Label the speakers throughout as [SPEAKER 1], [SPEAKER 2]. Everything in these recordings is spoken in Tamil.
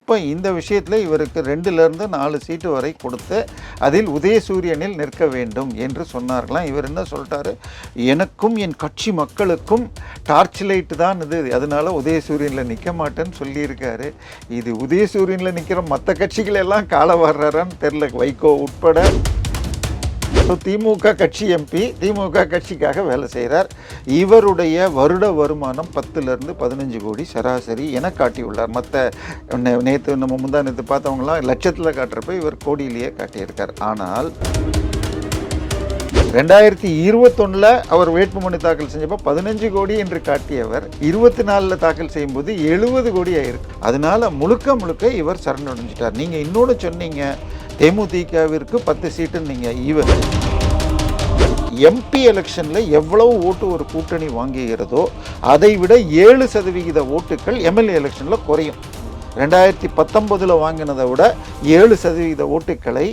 [SPEAKER 1] இப்போ இந்த விஷயத்தில் இவருக்கு 2லேருந்து 4 சீட்டு வரை கொடுத்து அதில் உதயசூரியனில் நிற்க வேண்டும் என்று சொன்னார்களாம். இவர் என்ன சொல்லிட்டாரு, எனக்கும் என் கட்சி மக்களுக்கும் டார்ச் லைட்டு தான் இது, அதனால உதயசூரியனில் நிற்க மாட்டேன்னு சொல்லியிருக்காரு. இது உதயசூரியனில் நிற்கிற மற்ற கட்சிகள் எல்லாம் காலை வர்றாரான்னு தெரில, வைகோ உட்பட. திமுக கட்சி எம்பி திமுக கட்சிக்காக வேலை செய்கிறார். இவருடைய வருட வருமானம் 10லேருந்து 15 கோடி சராசரி என காட்டியுள்ளார். மற்ற நேற்று நம்ம முந்தா நேற்று பார்த்தவங்களாம் லட்சத்தில் காட்டுறப்ப இவர் கோடியிலேயே காட்டியிருக்கார். ஆனால் 2021 அவர் வேட்புமனு தாக்கல் செஞ்சப்போ 15 கோடி என்று காட்டியவர் 24 தாக்கல் செய்யும்போது 70 கோடி ஆயிருக்கு. அதனால முழுக்க இவர் சரணடைஞ்சிட்டார். நீங்கள் இன்னொன்று சொன்னீங்க, தேமுதிகவிற்கு 10 சீட்டுன்னீங்க. இவர் எம்பி எலெக்ஷனில் எவ்வளவு ஓட்டு ஒரு கூட்டணி வாங்குகிறதோ அதை விட 7% ஓட்டுகள் எம்எல்ஏ எலெக்ஷனில் குறையும். 2019 வாங்கினதை விட 7% ஓட்டுக்களை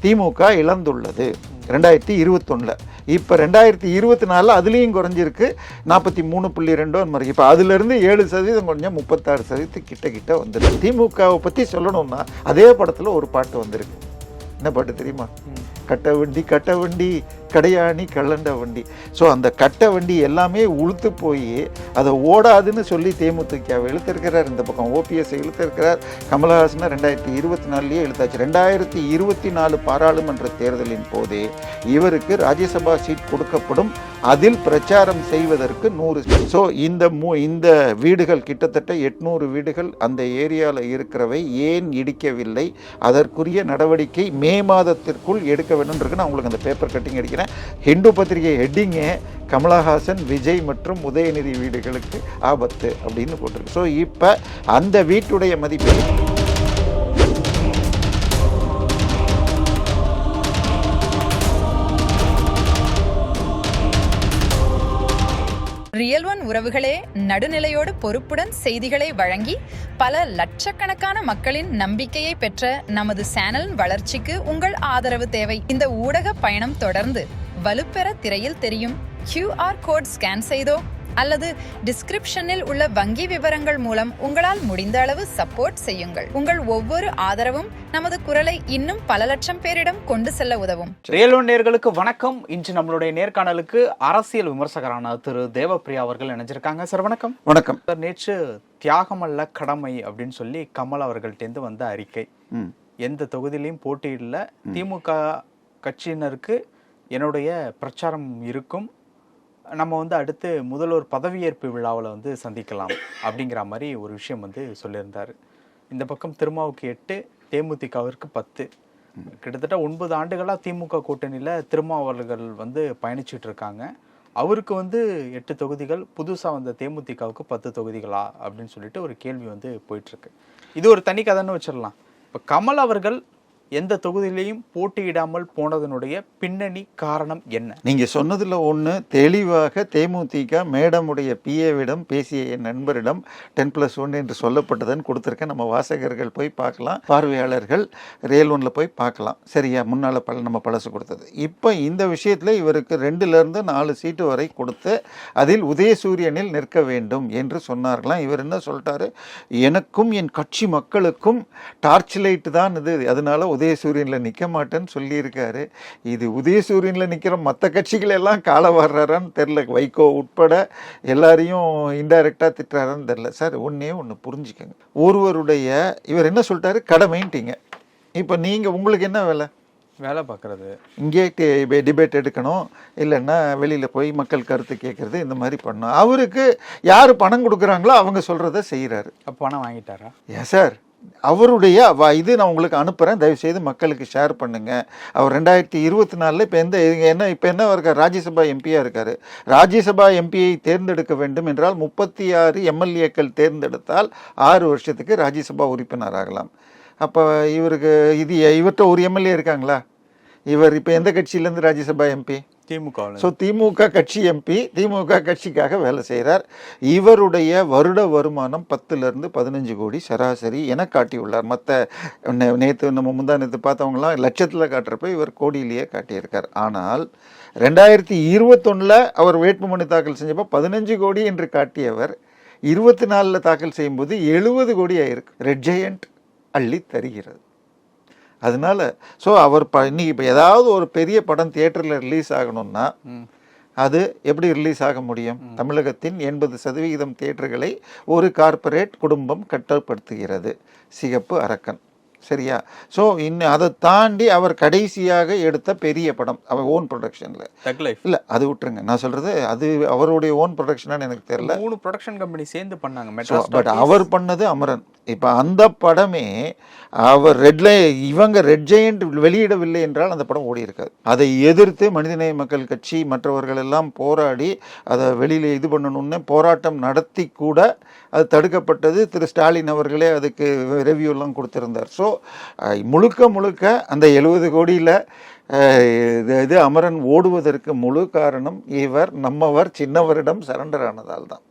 [SPEAKER 1] திமுக இழந்துள்ளது 2021. இப்போ 2024 அதுலேயும் குறைஞ்சிருக்கு, 43.2 மாதிரி. இப்போ அதுலேருந்து 7% கொஞ்சம் 36% கிட்ட வந்துருக்கு. திமுகவை பற்றி சொல்லணும்னா அதே படத்தில் ஒரு பாட்டு வந்திருக்கு. என்ன பாட்டு தெரியுமா? கட்ட வண்டி கடையாணி கள்ளண்ட வண்டி. ஸோ அந்த கட்ட வண்டி எல்லாமே உளுத்து போய் அதை ஓடாதுன்னு சொல்லி தேமுதிகவை இழுத்திருக்கிறார். இந்த பக்கம் ஓபிஎஸ் இழுத்திருக்கிறார். கமலஹாசனை 2024 இழுத்தாச்சு. 2024 பாராளுமன்ற தேர்தலின் போதே இவருக்கு ராஜ்யசபா சீட் கொடுக்கப்படும். அதில் பிரச்சாரம் செய்வதற்கு 100. ஸோ இந்த வீடுகள் கிட்டத்தட்ட 800 வீடுகள் அந்த ஏரியாவில் இருக்கிறவை ஏன் இடிக்கவில்லை, அதற்குரிய நடவடிக்கை மே மாதத்திற்குள் எடுக்க வேண்டும் இருக்கு. நான் உங்களுக்கு அந்த பேப்பர் கட்டிங் அடிக்கிறேன். ஹிந்து பத்திரிகை ஹெட்டிங்கே கமலஹாசன், விஜய் மற்றும் உதயநிதி வீடுகளுக்கு ஆபத்து அப்படின்னு போட்டிருக்கு. ஸோ இப்போ அந்த வீட்டுடைய மதிப்பு
[SPEAKER 2] ரியல் ஒன் உறவுகளே, நடுநிலையோடு பொறுப்புடன் செய்திகளை வழங்கி பல லட்சக்கணக்கான மக்களின் நம்பிக்கையை பெற்ற நமது சேனலின் வளர்ச்சிக்கு உங்கள் ஆதரவு தேவை. இந்த ஊடக பயணம் தொடர்ந்து வலுப்பெற திரையில் தெரியும் QR கோட் ஸ்கேன் செய்தோ அல்லது டிஸ்கிரிப்ஷனில் உள்ள வங்கி விவரங்கள் மூலம் உங்களால் முடிந்த அளவு சப்போர்ட் செய்யுங்கள். உங்கள் ஒவ்வொரு ஆதரவும் நமது குரலை இன்னும் பல லட்சம் பேரிடம் கொண்டு செல்ல உதவும்.
[SPEAKER 3] ரியல் ஒன் நேயர்களுக்கு வணக்கம். இன்று நம்மளுடைய நேர்காணலுக்கு அரசியல் விமர்சகரான திரு தேவப்பிரியா அவர்கள் இணைஞ்சிருக்காங்க. சார் வணக்கம்.
[SPEAKER 1] வணக்கம்.
[SPEAKER 3] நேற்று தியாகமல்ல கடமை அப்படின்னு சொல்லி கமல் அவர்கள்ட்டேருந்து வந்த அறிக்கை, எந்த தொகுதியிலையும் போட்டியிடல, திமுக கட்சியினருக்கு என்னுடைய பிரச்சாரம் இருக்கும், நம்ம அடுத்து முதல்வர் பதவியேற்பு விழாவில் சந்திக்கலாம் அப்படிங்கிற மாதிரி ஒரு விஷயம் சொல்லியிருந்தார். இந்த பக்கம் திருமாவுக்கு 8, தேமுதிகவிற்கு 10. கிட்டத்தட்ட 9 ஆண்டுகளாக திமுக கூட்டணியில் திருமாவர்கள் பயணிச்சுட்டு இருக்காங்க. அவருக்கு 8 தொகுதிகள், புதுசாக வந்த தேமுதிகவுக்கு 10 தொகுதிகளா அப்படின்னு சொல்லிட்டு ஒரு கேள்வி போயிட்டுருக்கு. இது ஒரு தனி கதைன்னு வச்சிடலாம். இப்போ கமல் அவர்கள் எந்த தொகுதியிலையும் போட்டியிடாமல் போனதனுடைய பின்னணி காரணம் என்ன?
[SPEAKER 1] நீங்கள் சொன்னதில் ஒன்று தெளிவாக தேமுதிக மேடமுடைய பிஏவிடம் பேசிய என் நண்பரிடம் 10+1 என்று சொல்லப்பட்டதுன்னு கொடுத்துருக்கேன். நம்ம வாசகர்கள் போய் பார்க்கலாம், பார்வையாளர்கள் ரியல் ஒன்றில் போய் பார்க்கலாம். சரியா? முன்னால் நம்ம பழசு கொடுத்தது. இப்போ இந்த விஷயத்தில் இவருக்கு 2லேருந்து 4 சீட்டு வரை கொடுத்து அதில் உதயசூரியனில் நிற்க வேண்டும் என்று சொன்னார்களாம். இவர் என்ன சொல்லிட்டாரு, எனக்கும் என் கட்சி மக்களுக்கும் டார்ச் லைட்டு தான் இது, அதனால உதயசூரியனில் நிற்க மாட்டேன்னு சொல்லியிருக்காரு. இது உதயசூரியனில் நிற்கிற மற்ற கட்சிகள் எல்லாம் காலை வர்றாரான்னு தெரில, வைகோ உட்பட எல்லாரையும் இன்டைரக்டாக திட்டுறாரான்னு தெரில. சார் ஒன்று புரிஞ்சுக்கங்க, ஒருவருடைய இவர் என்ன சொல்லிட்டாரு, கடமைன்ட்டீங்க. இப்போ நீங்கள் உங்களுக்கு என்ன வேலை
[SPEAKER 3] பார்க்குறது?
[SPEAKER 1] இங்கே டிபேட் எடுக்கணும், இல்லைன்னா வெளியில் போய் மக்கள் கருத்து கேட்குறது, இந்த மாதிரி பண்ணணும். அவருக்கு யார் பணம் கொடுக்குறாங்களோ அவங்க சொல்கிறத செய்கிறாரு.
[SPEAKER 3] பணம் வாங்கிட்டாரா?
[SPEAKER 1] ஏன் சார், அவருடைய இது நான் உங்களுக்கு அனுப்புகிறேன், தயவுசெய்து மக்களுக்கு ஷேர் பண்ணுங்கள். அவர் 2024 இப்போ என்ன இருக்கார், ராஜ்யசபா எம்பியாக இருக்கார். ராஜ்யசபா எம்பியை தேர்ந்தெடுக்க வேண்டும் என்றால் 36 எம்எல்ஏக்கள் தேர்ந்தெடுத்தால் 6 வருஷத்துக்கு ராஜ்யசபா உறுப்பினர் ஆகலாம். அப்போ இவருக்கு இவர்கிட்ட ஒரு எம்எல்ஏ இருக்காங்களா? இவர் இப்போ எந்த கட்சியிலேருந்து ராஜ்யசபா எம்பி?
[SPEAKER 3] திமுக.
[SPEAKER 1] ஸோ திமுக கட்சி எம்பி திமுக கட்சிக்காக வேலை செய்கிறார். இவருடைய வருட வருமானம் 10லேருந்து 15 கோடி சராசரி என காட்டியுள்ளார். மற்ற நேற்று நம்ம முந்தா நேற்று பார்த்தவங்களாம் லட்சத்தில் காட்டுறப்ப இவர் கோடியிலேயே காட்டியிருக்கார். ஆனால் 2021 அவர் வேட்புமனு தாக்கல் செஞ்சப்போ 15 கோடி என்று காட்டியவர் 24 தாக்கல் செய்யும்போது 70 கோடி ஆயிருக்கு. ரெட் ஜெயண்ட் அள்ளி தருகிறது. அதனால ஸோ அவர் இன்னைக்கு இப்போ ஏதாவது ஒரு பெரிய படம் தியேட்டரில் ரிலீஸ் ஆகணும்னா அது எப்படி ரிலீஸ் ஆக முடியும்? தமிழகத்தின் 80% தியேட்டர்களை ஒரு கார்ப்பரேட் குடும்பம் கட்டுப்படுத்துகிறது, சிகப்பு அரக்கன். சரியா? ஸோ இன்னும் அதை தாண்டி அவர் கடைசியாக எடுத்த பெரிய படம் அவர் ஓன் ப்ரொடக்ஷனில் இல்லை, அது விட்டுருங்க. நான் சொல்கிறது அது அவருடைய ஓன் ப்ரொடக்ஷனான்னு எனக்கு தெரியல.
[SPEAKER 3] 3 ப்ரொடக்ஷன் கம்பெனி சேர்ந்து பண்ணாங்க.
[SPEAKER 1] பட் அவர் பண்ணது அமரன். இப்போ அந்த படமே அவர் இவங்க ரெட் ஜெயண்ட் வெளியிடவில்லை என்றால் அந்த படம் ஓடி இருக்காது. அதை எதிர்த்து மனிதநேய மக்கள் கட்சி மற்றவர்கள் எல்லாம் போராடி அதை வெளியில் இது பண்ணணும்னு போராட்டம் நடத்தி கூட அது தடுக்கப்பட்டது. திரு ஸ்டாலின் அவர்களே அதுக்கு ரிவ்யூலாம் கொடுத்திருந்தார். ஸோ முழுக்க அந்த 70 கோடியில் இது அமரன் ஓடுவதற்கு முழு காரணம் இவர் நம்மவர் சின்னவரிடம் சரண்டர் ஆனதால் தான்.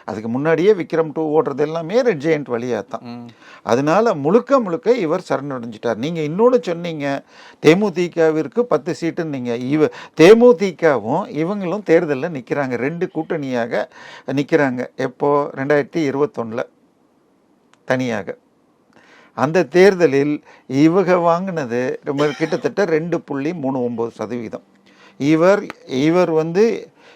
[SPEAKER 1] அதுக்கு முன்னாடியே விக்ரம் 2 ஓடுறது எல்லாமே ரெட் ஜெயண்ட் வழியாக தான். அதனால முழுக்க இவர் சரணடைஞ்சிட்டார். நீங்கள் இன்னொன்று சொன்னீங்க, தேமுதிகவிற்கு 10 சீட்டுன்னு. நீங்கள் தேமுதிகவும் இவங்களும் தேர்தலில் நிற்கிறாங்க, 2 கூட்டணியாக நிற்கிறாங்க. எப்போ? 2021 தனியாக. அந்த தேர்தலில் இவங்க வாங்கினது கிட்டத்தட்ட 2.39%. இவர்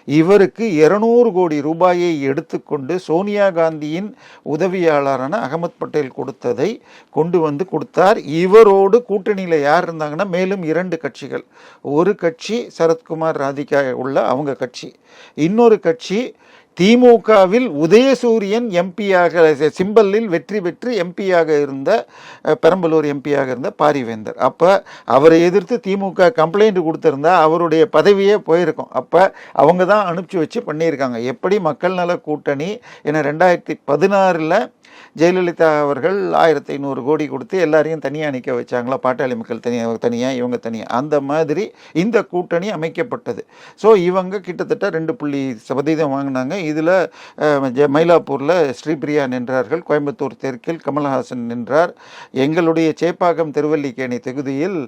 [SPEAKER 1] இவருக்கு 200 கோடி ரூபாயை எடுத்துக்கொண்டு சோனியா காந்தியின் உதவியாளரான அகமது பட்டேல் கொடுத்ததை கொண்டு வந்து கொடுத்தார். இவரோடு கூட்டணியில் யார் இருந்தாங்கன்னா மேலும் 2 கட்சிகள். ஒரு கட்சி சரத்குமார் ராதிகா உள்ள அவங்க கட்சி, இன்னொரு கட்சி திமுகவில் உதயசூரியன் எம்பியாக சிம்பலில் வெற்றி பெற்று எம்பியாக இருந்த பெரம்பலூர் எம்பியாக இருந்த பாரிவேந்தர். அப்போ அவரை எதிர்த்து திமுக கம்ப்ளைண்ட் கொடுத்துருந்தா அவருடைய பதவியே போயிருக்கும். அப்போ அவங்க தான் அனுப்பிச்சி வச்சு பண்ணியிருக்காங்க. எப்படி மக்கள் நல கூட்டணி என 2016 ஜெயலலிதா அவர்கள் 1500 கோடி கொடுத்து எல்லாரையும் தனியாக நிற்க வச்சாங்களா, பாட்டாளி மக்கள் தனியாக இவங்க தனியாக, அந்த மாதிரி இந்த கூட்டணி அமைக்கப்பட்டது. ஸோ இவங்க கிட்டத்தட்ட 2% வாங்கினாங்க. இதில் மயிலாப்பூரில் ஸ்ரீபிரியா நின்றார்கள், கோயம்புத்தூர் தெற்கில் கமல்ஹாசன் நின்றார், எங்களுடைய சேப்பாக்கம் திருவல்லிக்கேணி தொகுதியில்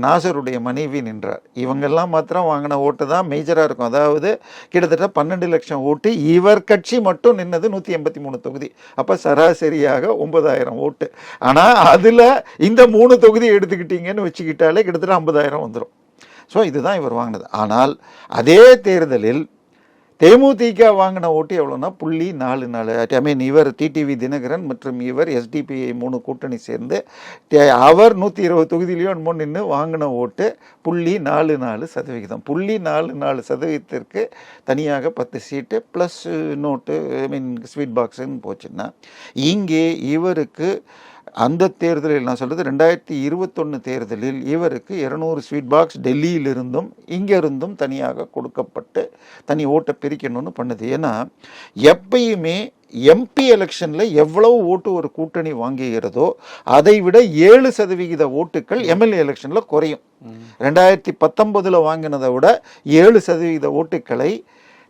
[SPEAKER 1] நாசருடைய மனைவி நின்றார். இவங்கெல்லாம் மாத்திரம் வாங்கின ஓட்டு தான் மேஜராக இருக்கும். அதாவது கிட்டத்தட்ட 12 லட்சம் ஓட்டு. இவர் கட்சி மட்டும் நின்னது 183 தொகுதி. அப்போ சராசரியாக 9000 ஓட்டு. ஆனால் அதில் இந்த 3 தொகுதி எடுத்துக்கிட்டீங்கன்னு வச்சுக்கிட்டாலே கிட்டத்தட்ட 50,000 வந்துடும். ஸோ இதுதான் இவர் வாங்கினது. ஆனால் அதே தேர்தலில் தேமுதிக வாங்கின ஓட்டு எவ்வளோன்னா 0.44. ஐ மீன் இவர் டிடிவி தினகரன் மற்றும் இவர் எஸ்டிபிஐ 3 கூட்டணி சேர்ந்து அவர் 120 தொகுதியிலையோ என்னமோ நின்று வாங்கின ஓட்டு 0.44%. 0.44%க்கு தனியாக 10 சீட்டு ப்ளஸ் நோட்டு, ஐ மீன் ஸ்வீட் பாக்ஸுன்னு போச்சுன்னா, இங்கே இவருக்கு அந்த தேர்தலில் நான் சொல்கிறது 2021 தேர்தலில் இவருக்கு 200 ஸ்வீட் பாக்ஸ் டெல்லியிலிருந்தும் இங்கிருந்தும் தனியாக கொடுக்கப்பட்டு தனி ஓட்டை பிரிக்கணும்னு பண்ணுது. ஏன்னா எப்பயுமே எம்பி எலெக்ஷனில் எவ்வளவு ஓட்டு ஒரு கூட்டணி வாங்குகிறதோ அதை விட 7% ஓட்டுகள் எம்எல்ஏ எலெக்ஷனில் குறையும். 2019 வாங்கினதை விட 7% ஓட்டுக்களை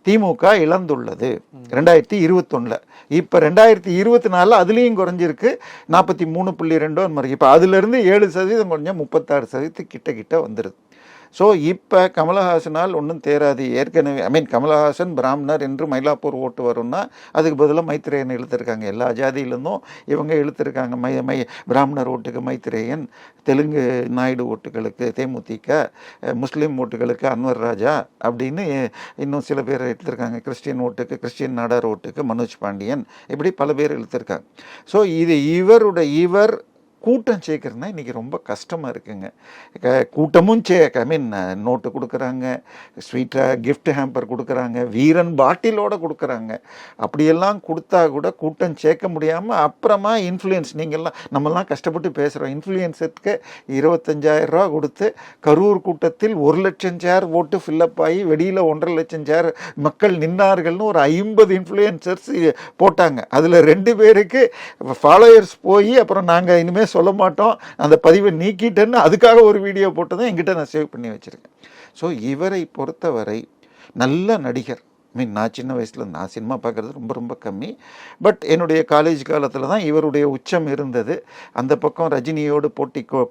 [SPEAKER 1] திமுக இழந்துள்ளது 2021. இப்போ 2024 அதுலேயும் குறைஞ்சிருக்கு, 43.2 மாதிரி. இப்போ அதுலேருந்து 7% கொஞ்சம் 36% கிட்ட வந்துடுது. ஸோ இப்போ கமலஹாசனால் ஒன்றும் தேராது. ஏற்கனவே கமலஹாசன் பிராமணர் என்று மயிலாப்பூர் ஓட்டு வரும்னா அதுக்கு பதிலாக மைத்ரேயன் இழுத்துருக்காங்க. எல்லா ஜாதியிலிருந்தும் இவங்க இழுத்துருக்காங்க. பிராமணர் ஓட்டுக்கு மைத்ரேயன், தெலுங்கு நாயுடு ஓட்டுகளுக்கு தேமுதிக, முஸ்லீம் ஓட்டுகளுக்கு அன்வர் ராஜா அப்படின்னு இன்னும் சில பேர் இழுத்துருக்காங்க. கிறிஸ்டின் ஓட்டுக்கு கிறிஸ்டின் நாடார் ஓட்டுக்கு மனோஜ் பாண்டியன், இப்படி பல பேர் இழுத்துருக்காங்க. ஸோ இது இவர் கூட்டம் சேர்க்குறதுனா இன்றைக்கி ரொம்ப கஷ்டமாக இருக்குங்க. கூட்டமும் நோட்டு கொடுக்குறாங்க, ஸ்வீட்டாக கிஃப்ட் ஹேம்பர் கொடுக்குறாங்க, வீரன் பாட்டிலோடு கொடுக்குறாங்க. அப்படியெல்லாம் கொடுத்தா கூட கூட்டம் சேர்க்க முடியாமல் அப்புறமா இன்ஃப்ளூயன்ஸ், நம்மலாம் கஷ்டப்பட்டு பேசுகிறோம். இன்ஃப்ளூயன்ஸுக்கு 25,000 ரூபா கொடுத்து கரூர் கூட்டத்தில் 1 லட்சம் சேர் ஓட்டு ஃபில்லப் ஆகி வெளியில் 1.5 லட்சம் சேர் மக்கள் நின்னார்கள்னு ஒரு 50 இன்ஃப்ளூயன்சர்ஸ் போட்டாங்க. அதில் 2 பேருக்கு ஃபாலோயர்ஸ் போய் அப்புறம் நாங்கள் இனிமேல் சொல்ல மாட்டோம், அந்த பதிவை நீக்கிட்டேன்னு அதுக்காக ஒரு வீடியோ போட்டதும் என்கிட்ட நான் சேவ் பண்ணி வச்சுருக்கேன். ஸோ இவரை பொறுத்தவரை நல்ல நடிகர். நான் சின்ன வயசில் நான் சினிமா பார்க்குறது ரொம்ப கம்மி. பட் என்னுடைய காலேஜ் காலத்தில் தான் இவருடைய உச்சம் இருந்தது. அந்த பக்கம் ரஜினியோடு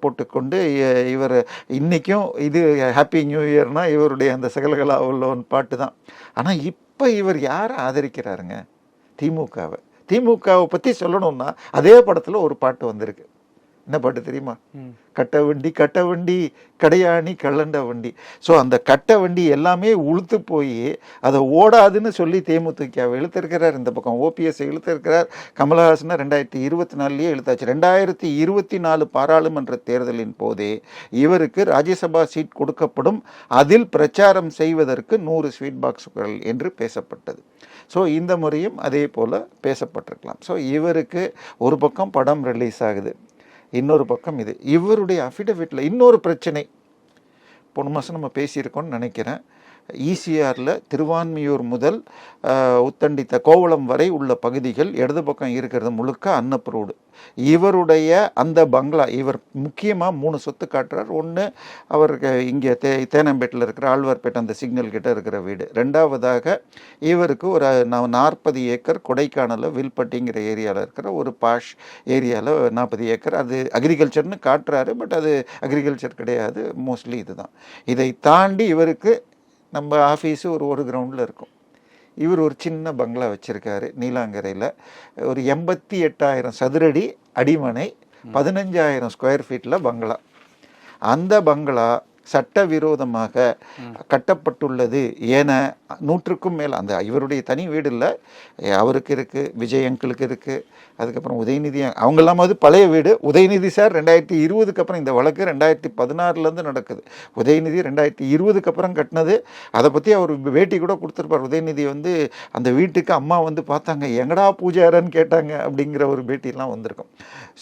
[SPEAKER 1] போட்டுக்கொண்டு இவர் இன்றைக்கும் இது ஹாப்பி நியூ இயர்னால் இவருடைய அந்த சகலகலா உள்ள பாட்டு தான். ஆனால் இப்போ இவர் யாரை ஆதரிக்கிறாருங்க? திமுகவை பற்றி சொல்லணும்னா அதே படத்தில் ஒரு பாட்டு வந்திருக்கு. என்ன பாட்டு தெரியுமா? கட்ட வண்டி கடையாணி கள்ளண்ட வண்டி. ஸோ அந்த கட்ட வண்டி எல்லாமே உளுத்து போய் அதை ஓடாதுன்னு சொல்லி தேமுதிகவை இழுத்திருக்கிறார். இந்த பக்கம் ஓபிஎஸ் இழுத்திருக்கிறார். கமலஹாசனை 2024 இழுத்தாச்சு. 2024 பாராளுமன்ற தேர்தலின் போதே இவருக்கு ராஜ்யசபா சீட் கொடுக்கப்படும், அதில் பிரச்சாரம் செய்வதற்கு 100 ஸ்வீட் பாக்ஸுகள் என்று பேசப்பட்டது. ஸோ இந்த முறையும் அதே போல் பேசப்பட்டிருக்கலாம். ஸோ இவருக்கு ஒரு பக்கம் படம் ரிலீஸ் ஆகுது, இன்னொரு பக்கம் இது. இவருடைய அஃபிடவிட்டில் இன்னொரு பிரச்சனை போன மாதம் நம்ம பேசியிருக்கோம்னு நினைக்கிறேன். ஈசிஆரில் திருவான்மியூர் முதல் உத்தண்டித்த கோவளம் வரை உள்ள பகுதிகள் இடது பக்கம் இருக்கிறது முழுக்க அன்னப்ரூவ்டு. இவருடைய அந்த பங்களா, இவர் முக்கியமாக 3 சொத்து காட்டுறார். ஒன்று அவருக்கு இங்கே தேனம்பேட்டில் இருக்கிற ஆழ்வார்பேட்டை அந்த சிக்னல் கிட்ட இருக்கிற வீடு. ரெண்டாவதாக இவருக்கு ஒரு 40 ஏக்கர் கொடைக்கானலில் வில்பட்டிங்கிற ஏரியாவில் இருக்கிற ஒரு பாஷ் ஏரியாவில் 40 ஏக்கர். அது அக்ரிகல்ச்சர்னு காட்டுறாரு, பட் அது அக்ரிகல்ச்சர் கிடையாது, மோஸ்ட்லி இதுதான். இதை தாண்டி இவருக்கு நம்ம ஆஃபீஸு ஒரு கிரவுண்டில் இருக்கும். இவர் ஒரு சின்ன பங்களா வச்சுருக்காரு நீலாங்கரையில். ஒரு 88,000 சதுரடி அடிமனை, 15,000 ஸ்கொயர் ஃபீட்டில் பங்களா. அந்த பங்களா சட்டவிரோதமாக கட்டப்பட்டுள்ளது என 100க்கும் மேல், அந்த இவருடைய தனி வீடு இல்லை, அவருக்கு இருக்குது, விஜய் அங்கிளுக்கு இருக்குது, அதுக்கப்புறம் உதயநிதி அவங்கெல்லாம் வந்து பழைய வீடு. உதயநிதி சார் 2020க்கு அப்புறம், இந்த வழக்கு 2016 நடக்குது. உதயநிதி 2020க்கு அப்புறம் கட்டினது. அதை பற்றி அவர் பேட்டி கூட கொடுத்துருப்பார். உதயநிதி வந்து அந்த வீட்டுக்கு அம்மா வந்து பார்த்தாங்க, எங்கடா பூஜாரன்னு கேட்டாங்க அப்படிங்கிற ஒரு பேட்டிலாம் வந்திருக்கும்.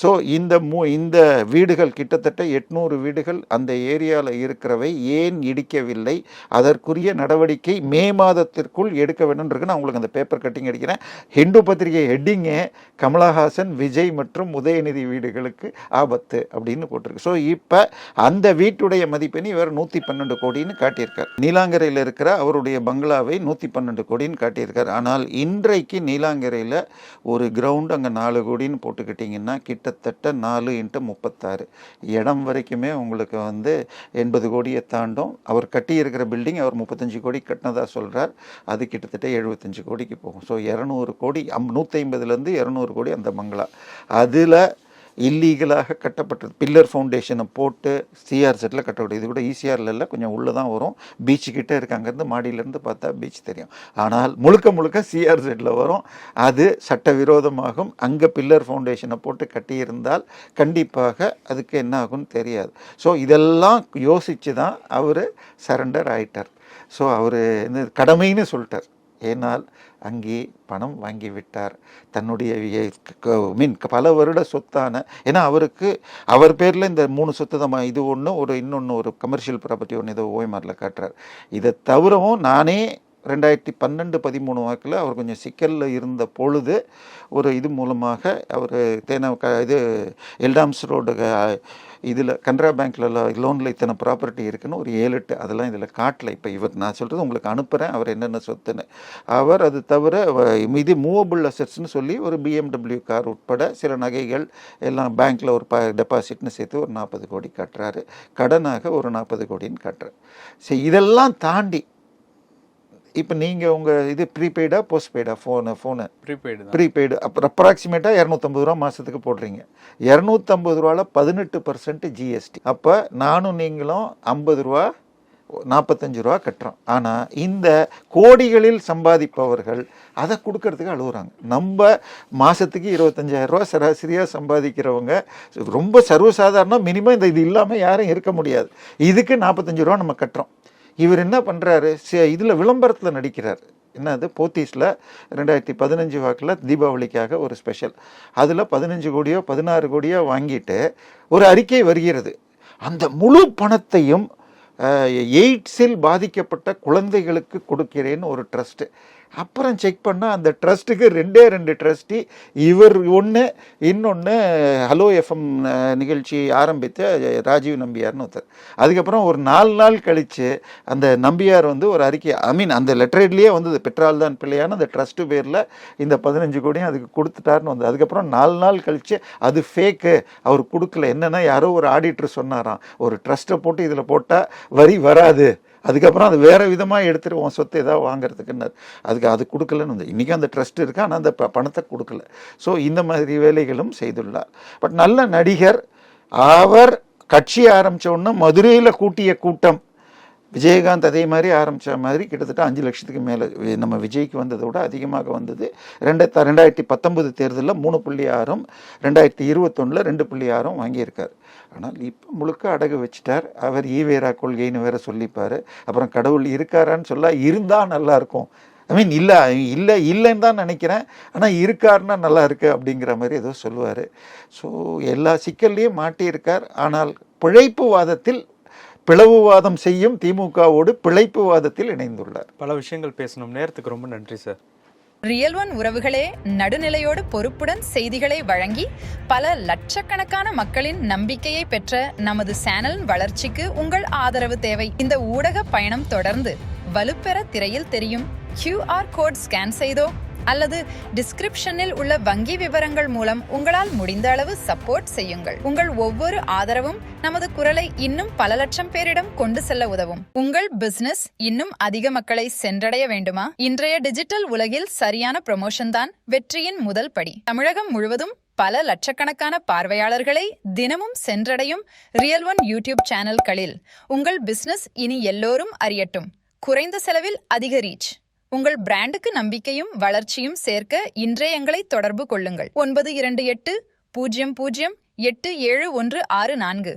[SPEAKER 1] ஸோ இந்த வீடுகள் கிட்டத்தட்ட 800 வீடுகள் அந்த ஏரியாவில் இருக்கிறவை ஏன் இடிக்கவில்லை, அதற்குரிய நடவடிக்கை மே மாதத்திற்குள் எடுக்க வேண்டும் இருக்கு. நான் உங்களுக்கு அந்த பேப்பர் கட்டிங் அடிக்கிறேன். ஹிந்து பத்திரிகை ஹெட்டிங்கே கமலஹாசன், விஜய் மற்றும் உதயநிதி வீடுகளுக்கு ஆபத்து அப்படின்னு போட்டிருக்கு. ஸோ இப்போ அந்த வீட்டுடைய மதிப்பெண் இவர் 112 கோடின்னு காட்டியிருக்கார். நீலாங்கரையில் இருக்கிற அவருடைய பங்களாவை 112 கோடின்னு காட்டியிருக்கார். ஆனால் இன்றைக்கு நீலாங்கரையில் ஒரு கிரவுண்டு அங்கே 4 கோடின்னு போட்டுக்கிட்டிங்கன்னா கிட்டத்தட்ட 4 × 36 இடம் வரைக்குமே உங்களுக்கு வந்து 80 கோடியை தாண்டும். அவர் கட்டியிருக்கிற பில்டிங் அவர் 35 கோடி கட்டினதாக சொல்கிறார். அது கிட்டத்தட்ட 75 கோடிக்கு போகும். ஸோ 200 கோடி, 150லேருந்து 200 கோடி அந்த பங்களா. அதில் இல்லீகலாக கட்டப்பட்டது. பில்லர் ஃபவுண்டேஷனை போட்டு சிஆர்செட்டில் கட்டக்கூடாது. இது கூட ஈசிஆரில் இல்லை, கொஞ்சம் உள்ளே தான் வரும். பீச்சுக்கிட்டே இருக்குது, அங்கேருந்து மாடியிலேருந்து பார்த்தா பீச் தெரியும். ஆனால் முழுக்க சிஆர்செட்டில் வரும். அது சட்டவிரோதமாகும். அங்கே பில்லர் ஃபவுண்டேஷனை போட்டு கட்டியிருந்தால் கண்டிப்பாக அதுக்கு என்ன ஆகும்னு தெரியாது. ஸோ இதெல்லாம் யோசித்து தான் அவர் சரண்டர் ஆயிட்டார். ஸோ அவர் கடமைன்னு சொல்லிட்டார். ஏனால் அங்கே பணம் வாங்கிவிட்டார். தன்னுடைய பல வருட சொத்தான, ஏன்னா அவருக்கு அவர் பேரில் இந்த 3 சொத்து தான். இது ஒன்று, இன்னொன்று ஒரு கமர்ஷியல் ப்ராப்பர்ட்டி ஒன்று ஏதோ ஓய்மாரில் காட்டுறார். இதை தவிரவும் நானே 2012-13 வாக்கில் அவர் கொஞ்சம் சிக்கலில் இருந்த பொழுது ஒரு இது மூலமாக அவர் இது எல்டாம்ஸ் ரோடு இதில் கனரா பேங்க்கில் லோனில் இத்தனை ப்ராப்பர்ட்டி இருக்குன்னு ஒரு 7-8 அதெல்லாம் இதில் காட்டல. இப்போ இவர் நான் சொல்கிறது உங்களுக்கு அனுப்புகிறேன் அவர் என்னென்ன சொத்துன்னு. அவர் அது தவிர இது மூவபிள் அசட்ஸ்ன்னு சொல்லி ஒரு BMW கார் உட்பட சில நகைகள் எல்லாம் பேங்க்கில் ஒரு டெபாசிட்னு சேர்த்து ஒரு 40 கோடி கட்டுறாரு. கடனாக ஒரு 40 கோடின்னு கட்டுறாரு. சரி, இதெல்லாம் தாண்டி இப்போ நீங்கள் உங்கள் இது ப்ரீபெய்டா போஸ்ட்பெய்டா ஃபோனு ப்ரீபெய்டு அப்புறம் அப்ராக்சிமேட்டாக 250 ரூபா மாதத்துக்கு போடுறீங்க. 250 ரூபாவில் 18% ஜிஎஸ்டி. அப்போ நானும் நீங்களும் 50 ரூபா 45 ரூபா கட்டுறோம். ஆனால் இந்த கோடிகளில் சம்பாதிப்பவர்கள் அதை கொடுக்கறதுக்கு அழுகுறாங்க. நம்ம மாதத்துக்கு 25,000 ரூபா சராசரியாக சம்பாதிக்கிறவங்க ரொம்ப சர்வசாதாரணம். மினிமம் இது இல்லாமல் யாரும் இருக்க முடியாது. இதுக்கு 45 ரூபா நம்ம கட்டுறோம். இவர் என்ன பண்ணுறாரு, இதில் விளம்பரத்தில் நடிக்கிறார். என்னது, போத்தீஸில் 2015 வாக்கில் தீபாவளிக்காக ஒரு ஸ்பெஷல், அதில் 15 கோடியோ 16 கோடியோ வாங்கிட்டு ஒரு அறிக்கை வருகிறது. அந்த முழு பணத்தையும் எய்ட்ஸில் பாதிக்கப்பட்ட குழந்தைகளுக்கு கொடுக்கிறேன்னு ஒரு ட்ரஸ்ட்டு. அப்புறம் செக் பண்ணால் அந்த ட்ரஸ்ட்டுக்கு 2 ட்ரஸ்டி, இவர் ஒன்று, இன்னொன்று ஹலோ எஃப்எம் நிகழ்ச்சி ஆரம்பித்த ராஜீவ் நம்பியார்னு ஒருத்தர். அதுக்கப்புறம் ஒரு 4 நாள் கழித்து அந்த நம்பியார் வந்து ஒரு அறிக்கை, அந்த லெட்டரேட்லேயே வந்து பெட்ரால் தான் பிள்ளையான அந்த ட்ரஸ்ட்டு பேரில் இந்த 15 கோடியும் அதுக்கு கொடுத்துட்டாருன்னு வந்து. அதுக்கப்புறம் 4 நாள் கழித்து அது ஃபேக்கு, அவர் கொடுக்கல. என்னென்னா யாரோ ஒரு ஆடிட்டர் சொன்னாராம், ஒரு ட்ரஸ்ட்டை போட்டு இதில் போட்டால் வரி வராது, அதுக்கப்புறம் அது வேறு விதமாக எடுத்துருவோம் சொத்து ஏதாவது வாங்கிறதுக்குன்னு. அது கொடுக்கலன்னு வந்து இன்றைக்கி அந்த ட்ரஸ்ட் இருக்குது, ஆனால் அந்த பணத்தை கொடுக்கல. ஸோ இந்த மாதிரி வேலைகளும் செய்துள்ளார். பட் நல்ல நடிகர், அவர் கட்சி ஆரம்பித்த உடனே மதுரையில் கூட்டிய கூட்டம் விஜயகாந்த் அதே மாதிரி ஆரம்பித்த மாதிரி கிட்டத்தட்ட 5 லட்சத்துக்கு மேலே நம்ம விஜய்க்கு வந்ததை விட அதிகமாக வந்தது. 2019 தேர்தலில் 3.6, 2021 2.6 வாங்கியிருக்கார். ஆனால் இப்போ முழுக்க அடகு வச்சுட்டார். அவர் ஈவேரா கொள்கைன்னு வேற சொல்லிப்பார். அப்புறம் கடவுள் இருக்காரான்னு சொல்ல இருந்தால் நல்லாயிருக்கும், ஐ மீன் இல்லைன்னு தான் நினைக்கிறேன், ஆனால் இருக்காருன்னா நல்லா இருக்கு அப்படிங்கிற மாதிரி ஏதோ சொல்லுவார். ஸோ எல்லா சிக்கல்லையும் மாட்டியிருக்கார். ஆனால் பிழைப்புவாதத்தில் பிளவுவாதம் செய்யும் திமுகவோடு பிழைப்புவாதத்தில் இணைந்துள்ளார்.
[SPEAKER 3] பல விஷயங்கள் பேசணும். நேரத்துக்கு ரொம்ப நன்றி சார்.
[SPEAKER 2] ரியல் ஒன் உறவுகளே, நடுநிலையோடு பொறுப்புடன் செய்திகளை வழங்கி பல லட்சக்கணக்கான மக்களின் நம்பிக்கையை பெற்ற நமது சேனலின் வளர்ச்சிக்கு உங்கள் ஆதரவு தேவை. இந்த ஊடக பயணம் தொடர்ந்து வலுப்பெற திரையில் தெரியும் QR கோட் ஸ்கேன் செய்தோ அல்லது டிஸ்கிரிப்ஷனில் உள்ள வங்கி விவரங்கள் மூலம் உங்களால் முடிந்த அளவு சப்போர்ட் செய்யுங்கள். உங்கள் ஒவ்வொரு ஆதரவும் நமது குரலை இன்னும் பல லட்சம் பேரிடம் கொண்டு செல்ல உதவும். உங்கள் பிசினஸ் இன்னும் அதிக மக்களை சென்றடைய வேண்டுமா? இன்றைய டிஜிட்டல் உலகில் சரியான ப்ரமோஷன் தான் வெற்றியின் முதல் படி. தமிழகம் முழுவதும் பல லட்சக்கணக்கான பார்வையாளர்களை தினமும் சென்றடையும் ரியல் ஒன் யூடியூப் சேனல்களில் உங்கள் பிசினஸ் இனி எல்லோரும் அறியட்டும். குறைந்த செலவில் அதிக ரீச். உங்கள் பிராண்டுக்கு நம்பிக்கையும் வளர்ச்சியும் சேர்க்க இன்றே எங்களை தொடர்பு கொள்ளுங்கள். 928 00 8714.